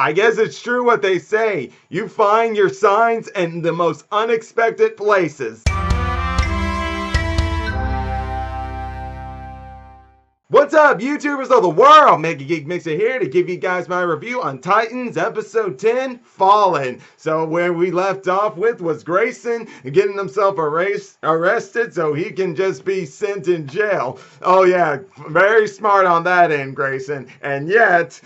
I guess it's true what they say. You find your signs in the most unexpected places. What's up, YouTubers of the world? MegaGeekMixer here to give you guys my review on Titans Episode 10, Fallen. So where we left off with was Grayson getting himself arrested so he can just be sent in jail. Oh yeah, very smart on that end, Grayson. And yet,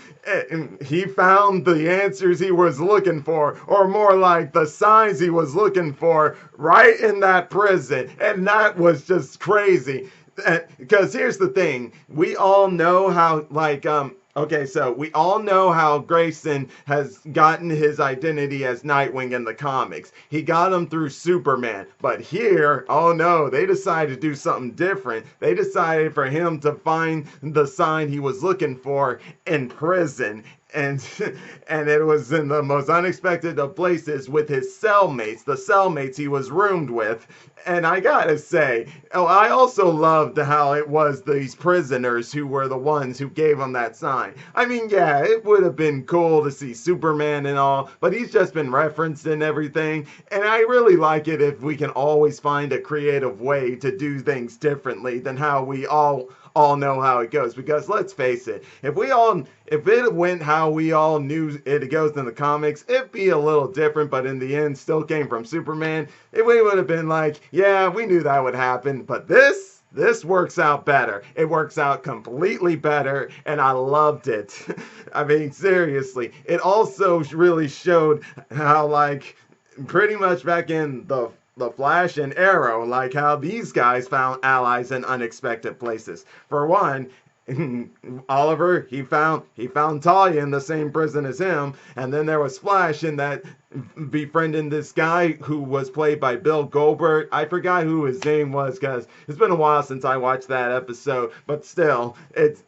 he found the answers he was looking for, or more like the signs he was looking for, right in that prison. And that was just crazy. Because here's the thing, we all know how, so we all know how Grayson has gotten his identity as Nightwing in the comics. He got him through Superman. But here, oh no, they decided to do something different. They decided for him to find the sign he was looking for in prison. And it was in the most unexpected of places with his cellmates, the cellmates he was roomed with. And I gotta say, I also loved how it was these prisoners who were the ones who gave him that sign. I mean, yeah, it would have been cool to see Superman and all, but he's just been referenced in everything. And I really like it if we can always find a creative way to do things differently than how we all know how it goes. Because let's face it, if it went how we all knew it goes in the comics, it'd be a little different, but in the end still came from Superman. We would have been like, yeah, we knew that would happen, but this works out better. It works out completely better, and I loved it. I mean, seriously. It also really showed how, like, pretty much back in the Flash and Arrow, like how these guys found allies in unexpected places. For one, Oliver, he found Talia in the same prison as him, and then there was Flash in that befriending this guy who was played by Bill Goldberg. I forgot who his name was because it's been a while since I watched that episode, but still, it's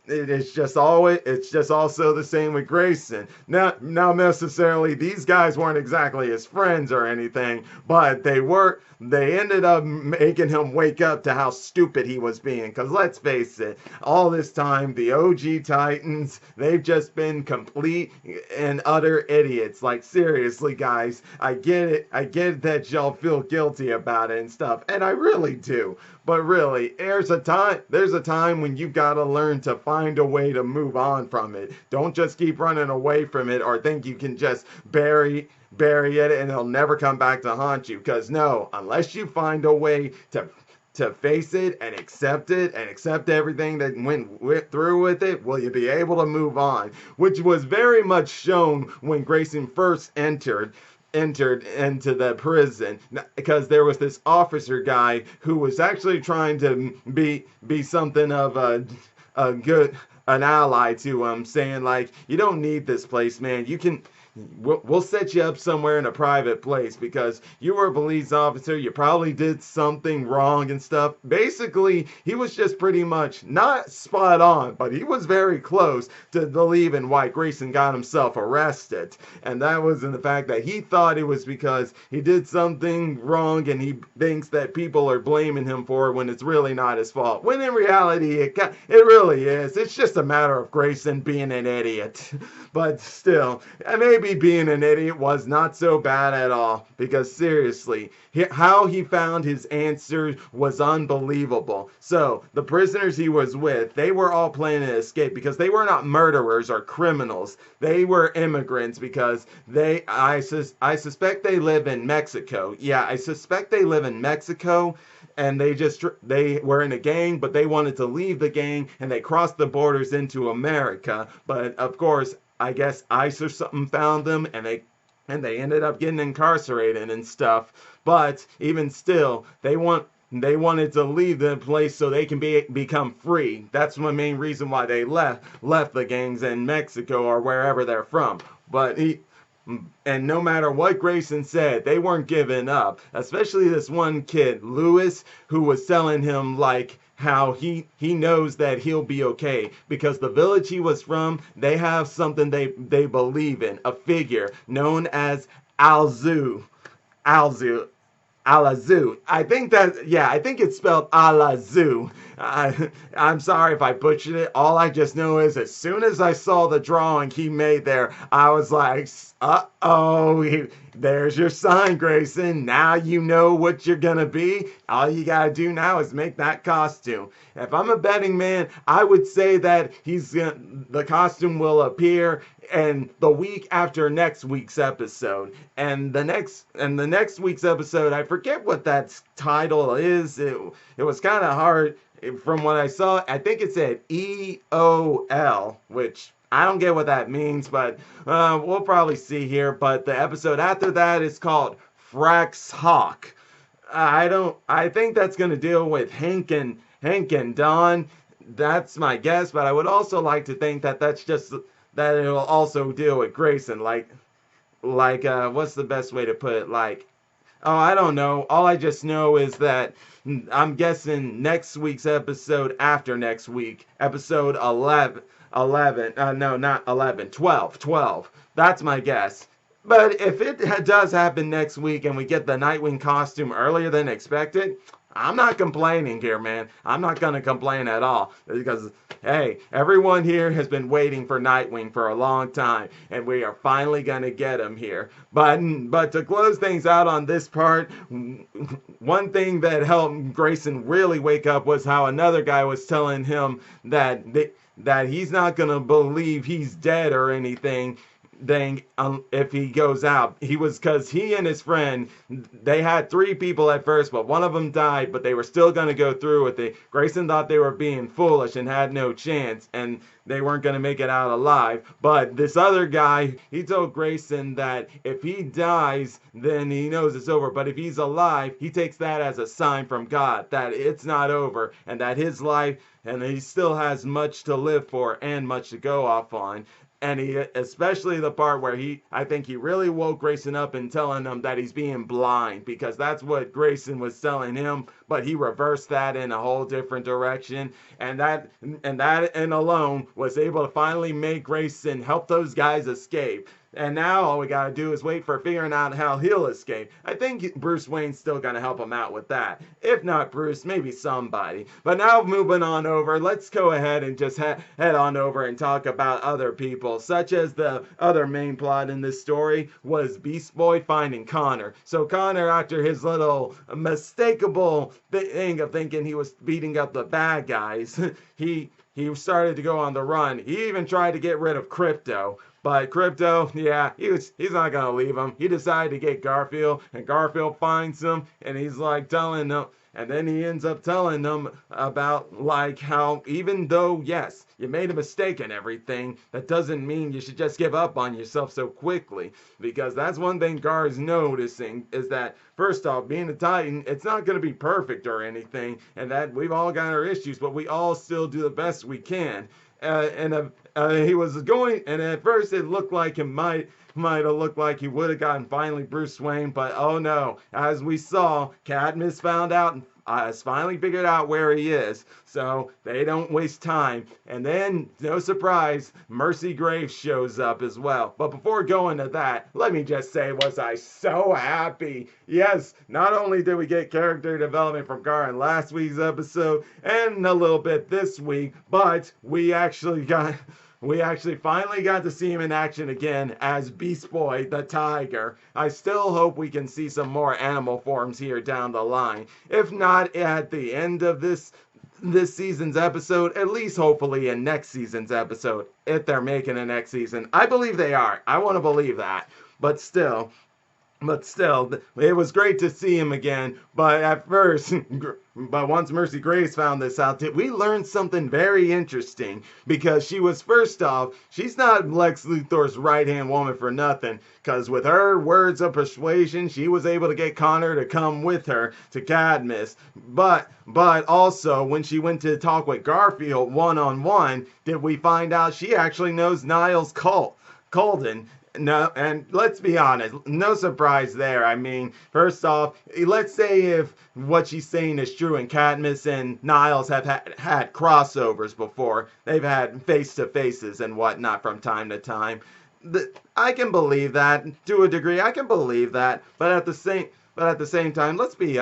just also the same with Grayson. Not necessarily these guys weren't exactly his friends or anything, but they ended up making him wake up to how stupid he was being. Because let's face it, all this time, the OG Titans, they've just been complete and utter idiots. Like, seriously, guys, I get it. I get that y'all feel guilty about it and stuff. And I really do. But really, there's a time when you've got to learn to find a way to move on from it. Don't just keep running away from it or think you can just bury it and it'll never come back to haunt you. Because no, unless you find a way to face it and accept everything that went through with it, will you be able to move on? Which was very much shown when Grayson first entered into the prison, because there was this officer guy who was actually trying to be something of an ally to him, saying like, you don't need this place, man. We'll set you up somewhere in a private place because you were a police officer. You probably did something wrong and stuff. Basically, he was just pretty much not spot on, but he was very close to believing why Grayson got himself arrested. And that was in the fact that he thought it was because he did something wrong and he thinks that people are blaming him for it when it's really not his fault. When in reality, it really is. It's just a matter of Grayson being an idiot. But still, maybe being an idiot was not so bad at all, because seriously, how he found his answers was unbelievable. So the prisoners he was with, they were all planning to escape because they were not murderers or criminals. They were immigrants because I suspect they live in Mexico. Yeah, I suspect they live in Mexico. And they were in a gang, but they wanted to leave the gang, and they crossed the borders into America. But of course, I guess ICE or something found them, and they ended up getting incarcerated and stuff. But even still, they wanted to leave the place so they can become free. That's the main reason why they left the gangs in Mexico or wherever they're from. And no matter what Grayson said, they weren't giving up. Especially this one kid, Lewis, who was telling him like how he knows that he'll be okay because the village he was from, they have something they believe in, a figure known as Alzu. Alazoo. I think it's spelled Alazoo. I'm sorry if I butchered it. All I just know is as soon as I saw the drawing he made there, I was like, uh-oh, there's your sign, Grayson. Now you know what you're gonna be. All you gotta do now is make that costume. If I'm a betting man, I would say that the costume will appear and the week after next week's episode. And the next week's episode, I forget what that title is. It was kind of hard from what I saw. I think it said EOL, which I don't get what that means, but we'll probably see here. But the episode after that is called Frax Hawk. I think that's going to deal with Hank and Don. That's my guess, but I would also like to think that that it'll also deal with Grayson, what's the best way to put it? Oh, I don't know. All I just know is that I'm guessing next week's episode after next week, episode 11, no, not 11, 12. That's my guess. But if it does happen next week and we get the Nightwing costume earlier than expected, I'm not complaining here, man. I'm not going to complain at all because, hey, everyone here has been waiting for Nightwing for a long time, and we are finally going to get him here. But to close things out on this part, one thing that helped Grayson really wake up was how another guy was telling him that he's not going to believe he's dead or anything if he goes out. Because he and his friend, they had 3 people at first, but one of them died, but they were still going to go through with it. Grayson thought they were being foolish and had no chance, and they weren't going to make it out alive. But this other guy, he told Grayson that if he dies, then he knows it's over. But if he's alive, he takes that as a sign from God that it's not over, and that his life, and he still has much to live for and much to go off on. And especially the part where I think he really woke Grayson up and telling him that he's being blind, because that's what Grayson was telling him, but he reversed that in a whole different direction. And that alone was able to finally make Grayson help those guys escape. And now all we gotta do is wait for figuring out how he'll escape. I think Bruce Wayne's still gonna help him out with that. If not Bruce, maybe somebody. But now moving on over, let's go ahead and just head on over and talk about other people, such as the other main plot in this story was Beast Boy finding Connor. So Connor, after his little mistakable thing of thinking he was beating up the bad guys, he started to go on the run. He even tried to get rid of Crypto. But Crypto, yeah, he's not going to leave him. He decided to get Garfield, and Garfield finds him, and he's like telling him, and then he ends up telling them about how even though, yes, you made a mistake and everything, that doesn't mean you should just give up on yourself so quickly. Because that's one thing Gar is noticing, is that, first off, being a Titan, it's not going to be perfect or anything, and that we've all got our issues, but we all still do the best we can. He was going, and at first it looked like it might have looked like he would have gotten finally Bruce Wayne, but oh no, as we saw, Cadmus found out and has finally figured out where he is, so they don't waste time. And then, no surprise, Mercy Graves shows up as well. But before going to that, let me just say, was I so happy? Yes, not only did we get character development from Gar in last week's episode, and a little bit this week, but we actually finally got to see him in action again as Beast Boy the Tiger. I still hope we can see some more animal forms here down the line. If not at the end of this season's episode, at least hopefully in next season's episode, if they're making a next season. I believe they are. I want to believe that. But still, it was great to see him again. But once Mercy Graves found this out, we learned something very interesting. Because first off, she's not Lex Luthor's right-hand woman for nothing. Because with her words of persuasion, she was able to get Connor to come with her to Cadmus. But also, when she went to talk with Garfield one-on-one, did we find out she actually knows Niles Colden. No, and let's be honest, no surprise there. I mean, first off, let's say if what she's saying is true and Cadmus and Niles have had crossovers before. They've had face-to-faces and whatnot from time to time. I can believe that to a degree. I can believe that, but at the But at the same time, let's be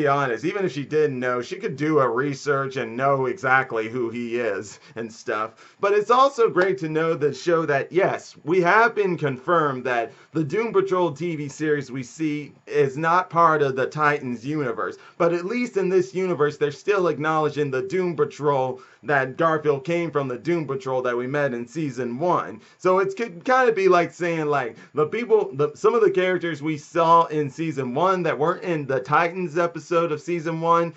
honest. Even if she didn't know, she could do a research and know exactly who he is and stuff. But it's also great to know the show that yes, we have been confirmed that the Doom Patrol TV series we see is not part of the Titans universe. But at least in this universe, they're still acknowledging the Doom Patrol that Garfield came from, the Doom Patrol that we met in season 1. So it could kind of be like saying like some of the characters we saw in season 1 that weren't in the Titans episode of season 1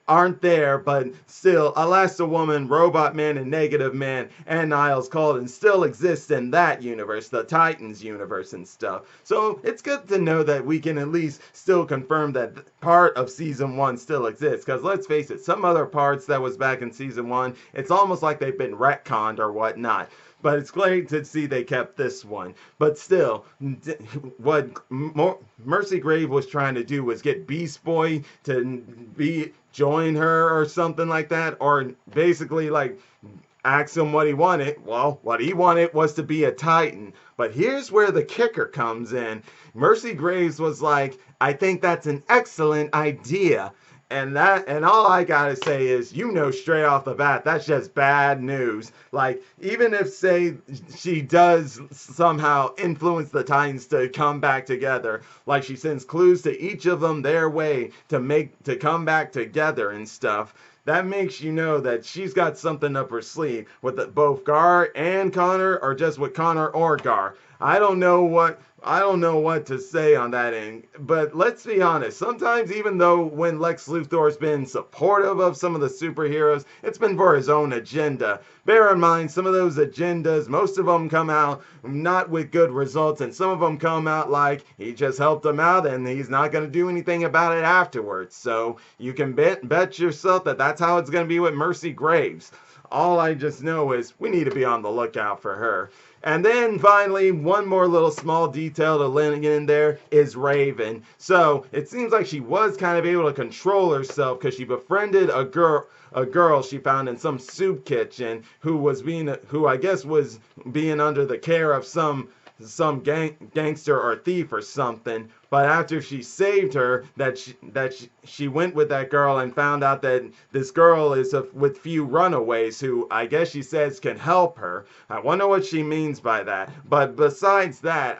aren't there, but still, Elasti-Woman, Robot Man, and Negative Man, and Niles Calden still exist in that universe, the Titans universe and stuff. So it's good to know that we can at least still confirm that part of season 1 still exists, because let's face it, some other parts that was back in season 1, it's almost like they've been retconned or whatnot. But it's great to see they kept this one. But still, what Mercy Grave was trying to do was get Beast Boy to join her or something like that, or basically like ask him what he wanted. Well, what he wanted was to be a Titan. But here's where the kicker comes in. Mercy Graves was like, I think that's an excellent idea. And all I gotta say is, straight off the bat, that's just bad news. Like, even if, say, she does somehow influence the Titans to come back together, like she sends clues to each of them their way to come back together and stuff, that makes you know that she's got something up her sleeve with both Gar and Connor, or just with Connor or Gar. I don't know what to say on that end, but let's be honest. Sometimes, even though when Lex Luthor's been supportive of some of the superheroes, it's been for his own agenda. Bear in mind, some of those agendas, most of them come out not with good results, and some of them come out like he just helped them out and he's not going to do anything about it afterwards. So you can bet yourself that that's how it's going to be with Mercy Graves. All I just know is we need to be on the lookout for her. And then finally, one more little small detail to link in there is Raven. So it seems like she was kind of able to control herself because she befriended a girl she found in some soup kitchen who I guess was being under the care of some gangster or thief or something. But after she saved her, she went with that girl and found out that this girl is with few runaways who I guess she says can help her. I wonder what she means by that. But besides that,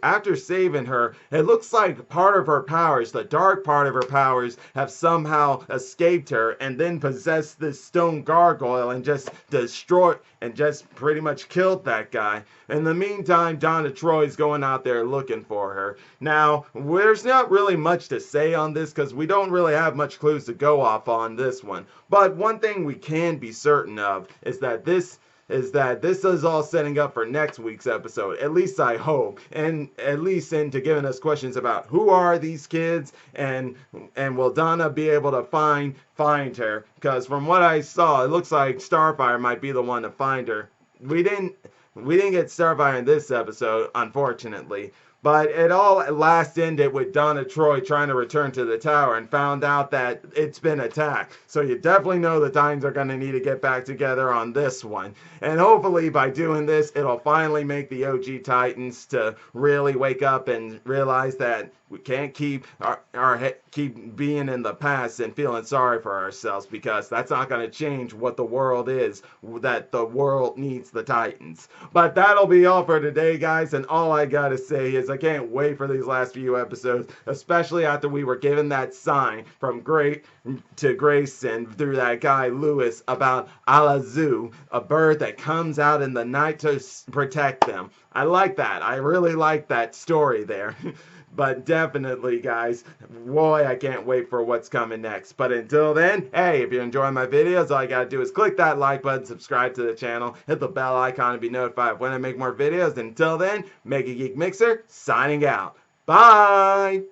after saving her, it looks like part of her powers, the dark part of her powers, have somehow escaped her and then possessed this stone gargoyle and just destroyed and just pretty much killed that guy. In the meantime, Donna Troy's going out there looking for her. Now, there's not really much to say on this because we don't really have much clues to go off on this one. But one thing we can be certain of is that this is all setting up for next week's episode. At least I hope. And at least into giving us questions about who are these kids and will Donna be able to find her? Because from what I saw, it looks like Starfire might be the one to find her. We didn't get Starfire in this episode, unfortunately. But it all last ended with Donna Troy trying to return to the tower and found out that it's been attacked. So you definitely know the Titans are going to need to get back together on this one. And hopefully by doing this, it'll finally make the OG Titans to really wake up and realize that we can't keep keep being in the past and feeling sorry for ourselves, because that's not going to change what the world is, that the world needs the Titans. But that'll be all for today, guys, and all I gotta say is I can't wait for these last few episodes, especially after we were given that sign from Grayson through that guy Lewis about Alazu, a bird that comes out in the night to protect them. I like that. I really like that story there. But definitely, guys, boy, I can't wait for what's coming next. But until then, hey, if you're enjoying my videos, all you gotta do is click that like button, subscribe to the channel, hit the bell icon to be notified when I make more videos. Until then, MegaGeekMixer signing out. Bye!